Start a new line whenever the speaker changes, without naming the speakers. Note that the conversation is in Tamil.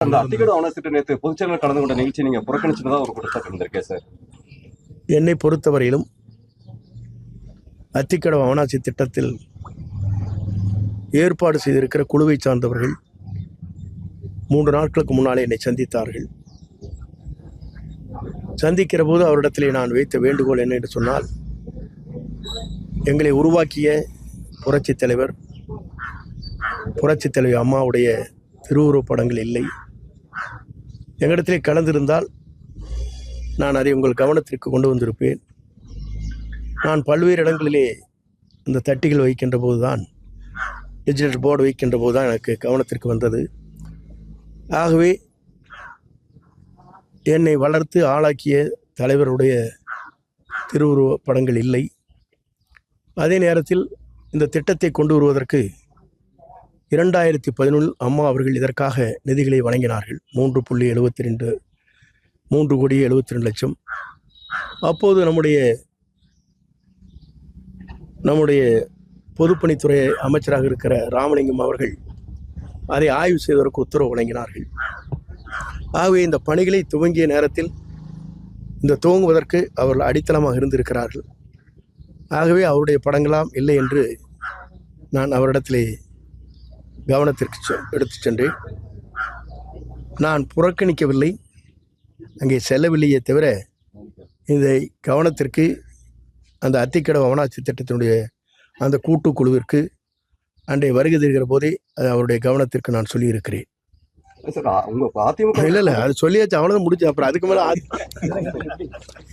அந்த அத்திக்கடவு அவனத்திட்ட நேற்று பொதுச்செயலாளர் கலந்து கொண்ட நிகழ்ச்சி நீங்க புறக்கணிச்சதா ஒரு குற்றச்சாட்டு இருந்திருக்கேன் சார்.
என்னை பொறுத்தவரையிலும் அத்திக்கடவு அவனாசி திட்டத்தில் ஏற்பாடு செய்திருக்கிற குழுவை சார்ந்தவர்கள் 3 நாட்களுக்கு முன்னாலே என்னை சந்தித்தார்கள். சந்திக்கிற போது அவரிடத்திலே நான் வைத்த வேண்டுகோள் என்ன என்று சொன்னால், எங்களை உருவாக்கிய புரட்சித் தலைவர் புரட்சித் தலைவி அம்மாவுடைய திருவுருவப் படங்கள் இல்லை. எங்களிடத்திலே கலந்திருந்தால் நான் அதை உங்கள் கவனத்திற்கு கொண்டு வந்திருப்பேன். நான் பல்வேறு இடங்களிலே இந்த தட்டிகள் வைக்கின்ற போது தான், டிஜிட்டல் போர்டு வைக்கின்ற போது தான் எனக்கு கவனத்திற்கு வந்தது. ஆகவே என்னை வளர்த்து ஆளாக்கிய தலைவருடைய திருவுருவ படங்கள் இல்லை. அதே நேரத்தில் இந்த திட்டத்தை கொண்டு வருவதற்கு 2011 அம்மா அவர்கள் இதற்காக நிதிகளை வழங்கினார்கள். 3 கோடி 72 லட்சம். அப்போது நம்முடைய பொதுப்பணித்துறை அமைச்சராக இருக்கிற ராமலிங்கம் அவர்கள் அதை ஆய்வு செய்வதற்கு உத்தரவு வழங்கினார்கள். ஆகவே இந்த பணிகளை துவங்கிய நேரத்தில் இந்த துவங்குவதற்கு அவர்கள் அடித்தளமாக இருந்திருக்கிறார்கள். ஆகவே அவருடைய படங்களாம் இல்லை என்று நான் அவரிடத்திலே கவனத்திற்கு எடுத்து சென்றேன். நான் புறக்கணிக்கவில்லை, அங்கே செல்லவில்லையே தவிர இந்த கவனத்திற்கு அந்த அத்திக்கடவு அவனாசி திட்டத்தினுடைய அந்த கூட்டுக்குழுவிற்கு அன்றைய வருகை தருகிற போதே அது அவருடைய கவனத்திற்கு நான் சொல்லியிருக்கிறேன்.
உங்க அதிமுக
இல்லை அது சொல்லியாச்சு, அவ்வளோதான் முடிச்சு. அப்புறம் அதுக்கு மேலே